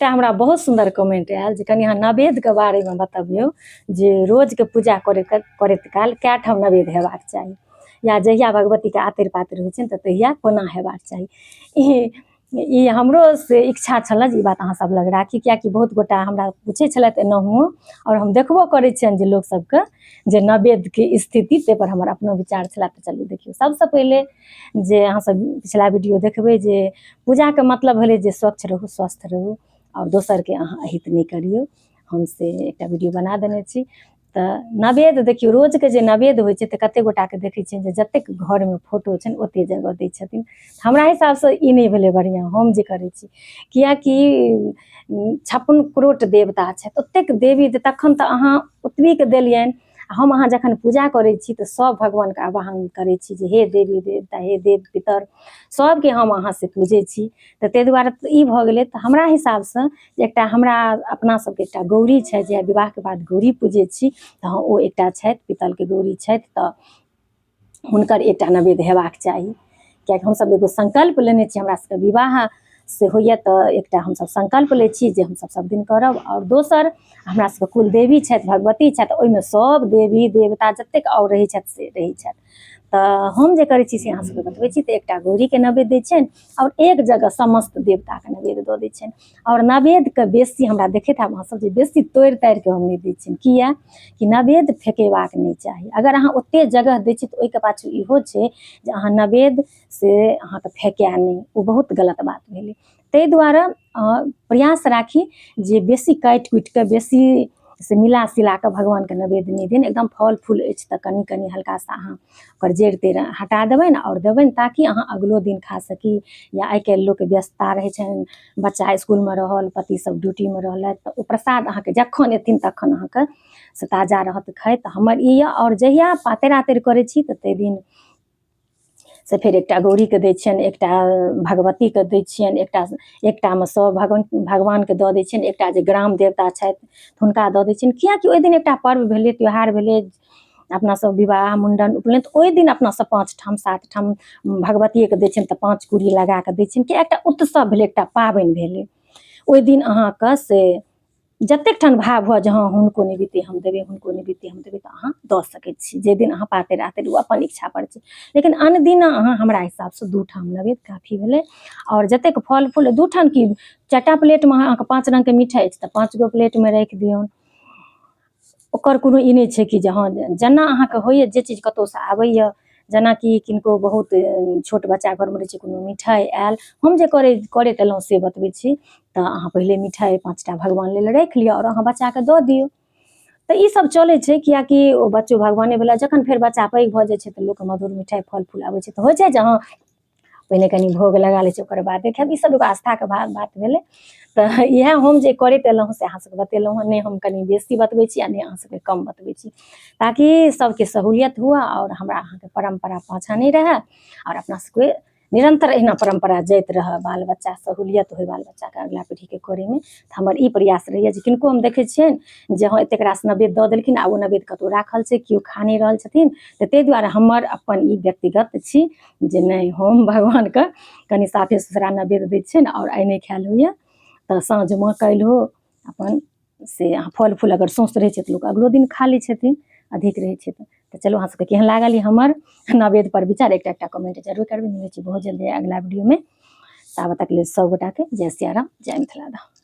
एकटा हमरा बहुत सुंदर कमेंट आयल जे कनि अहाँ नवेद के बारे में बतबियौ जे रोज के पूजा करैत काल कए ठाम नवेद हेबाक चाही या जहिया भगवती के आतिर पातिर होइ छनि तहिया कोना हेबाक चाही। ई हमरो से इच्छा छल जे ई बात अहाँ सब लग राखी, कियाकि बहुत गोटा हमरा पूछे छलथि एनाहुओ और हम देखबो करै छियनि जे लोक सबके जे नवेद के स्थिति ते पर हमर अपनो विचार छला। तो चलू देखियो, सबसे पहले जे अहाँ सब पिछला वीडियो देखबै जे पूजा के मतलब भेलै जे स्वच्छ रहू, स्वस्थ रहू और दोसर के अहाँ अहित नहीं करियो। हम से एक वीडियो बना देने छी। तो नवेद देखियो, रोज के जे नवेद होइ छै कते गोटा के देखै छियनि जे जतेक घर में फोटो छनि ओते जगह दै छथिन। हमरा हिसाब से ई नहीं भेलै बढ़िया हम जे करै छी, कियाकि 56 करोड़ देवता छै, ओतेक देवी तखन तऽ अहाँ ओतबी के देलियनि। हम अहाँ जखन पूजा करै छी तऽ सब भगवान के आवाहन करै छी जे हे देवी देवता, हे देव पितर, सबके हम अहाँ से पूजै छी। तऽ ताहि दुआरे ई भऽ गेलै। तऽ हमरा हिसाब से एकटा हमरा अपना सबके एकटा गौरी छै जे विवाह के बाद गौरी पूजै छी, तऽ ओ एकटा छथि पितल के गौरी छथि, तऽ हुनकर एकटा नवेद हेबाक चाही। कियाकि हमसब एगो संकल्प लेने छी, हमरा सबके विवाह से होइए तऽ एकटा हमसब संकल्प लै छी जे हमसब सब दिन करब। और दोसर हमरा सबके कुल देवी छथि, भगवती छथि, ओहिमे सब देवी देवता जतेक और रहै छथि से रहै छथि। तऽ हम जे करै छी से अहाँ सबके बतबै छी। तऽ एकटा गौरी के नवेद दै छियनि और एक जगह समस्त देवता के नवेद दऽ दै छियनि। और नवेद के बेसी हमरा देखैत हैब अहाँ सब जे बेसी तोड़ि ताड़ि के हम नहीं दै छियनि, किया कि नवेद फेकेबाक नहीं चाही। अगर अहाँ ओते जगह दै छी तऽ ओहिके पाछू इहो छै जे अहाँ नवेद से अहाँके फेकै नहीं, ओ बहुत गलत बात भेलै। ताहि दुआरे प्रयास राखी जे बेसी काटि कुटि के बेसी से मिला सिला के भगवान के नवेद नहीं देन। एकदम फल फूल अछि तऽ कनि कनि हल्का सा अहाँ ओकर जड़ि तेड़ हटा देबनि और देबनि, ताकि अहाँ अगलो दिन खा सकी। या आइ काल्हि लोक व्यस्तता रहै छनि, बच्चा स्कूल में रहल, पति सब ड्यूटी में रहलथि, तऽ ओ प्रसाद अहाँके जखन एथिन तखन अहाँके से ताजा रहत खाइत। तऽ हमर ई यऽ। और जहिया पातरि आतरि करै छी तऽ ताहि दिन से फिर एकटा गौरी के दै छियनि, एकटा भगवती के दै छियनि, एकटा में सब भगवान के दऽ दै छियनि, एकटा जे ग्राम देवता छथि हुनका दऽ दै छियनि। कियाकि ओहि दिन एकटा पर्व भेलै, त्योहार भेलै, अपना सब विवाह मुंडन उपनयन, तऽ ओहि दिन अपना सब 5 ठाम 7 ठाम भगवतिये के दै छियनि तऽ 5 कुरी लगा के दै छियनि कि एकटा उत्सव भेलै, एकटा पाबनि भेलै। ओहि दिन अहाँके से जतेक ठन भाव हुआ जे हाँ हुनको निमित्ते हम देबै, हुनको निमित्ते हम देबै, तऽ अहाँ दऽ सकै छी। जे दिन अहाँ पातरि आतरि ओ अपन इच्छा पर छै। लेकिन अन दिन अहाँ हमरा हिसाब से 2 ठाम नवेद काफी भेलै। और जतेक फल फूल 2 ठाम की 4टा प्लेट में अहाँके 5 रंग के मिठाई अछि तऽ 5 गो प्लेट में राखि दियौन। ओकर कोनो ई नहि छै कि जे हाँ जेना अहाँके होइए, जे चीज कतौ से आबैए, जेनाकि किनको बहुत छोट बच्चा घर में रहै छै, कोनो मिठाई आयल, हम जे करैत एलहुँ से बतबै छी। तऽ अहाँ पहिले मिठाई 5टा भगवान लेल राखि लिअ और अहाँ बच्चा के दऽ दियौ। तऽ ई सब चलै छै, कियाकि ओ बच्चो भगवाने भेला। जखन फेर बच्चा पैघ भऽ जाइ छै तऽ लोक मधुर मिठाई फल फूल आबै छै, तऽ होइ छै जे हाँ पहिले कनि भोग लगा लै छै ओकर बाद खायब। ई सब एगो आस्था के बात भेलै। तऽ इएह हम जे करैत एलहुँ से अहाँ सबके बतेलहुँ हँ। नहि हम कनि बेसी बतबै छी आ नहि अहाँ सबके कम बतबै छी, ताकि सबके सहूलियत हुआ और हमरा अहाँके परम्परा पाछाँ नहीं रहै और अपना सबके निरंतर अहिना परम्परा जाइत रहै, बाल बच्चा सहूलियत होइ बाल बच्चा के अगला पीढ़ी के करे में। तऽ हमर ई प्रयास रहैए जे किनको हम देखै छियनि जे हाँ एतेक रास नवेद दऽ देलखिन आ ओ नवेद कतौ राखल छै, केओ खा नहीं रहल छथिन। तऽ ताहि दुआरे हमर अपन ई व्यक्तिगत छी जे नहीं हम भगवान के कनि साफे सुथरा नवेद दै छियनि और आइ नहीं खायल होइए तऽ साँझ में काल्हिओ अपन से अहाँ फल फूल अगर सौंस रहै छै तऽ लोक अगलो दिन खा लै छथिन, अधिक रहै छै तऽ। चलू अहाँ सबके केहन लागल हमर नवेद पर विचार, एकटा कमेंट जरूर करबै। मिलै छी बहुत जल्दी अगला वीडियो में। ताबत तक लेल सब गोटा के जय सिया राम, जय मिथिला धाम।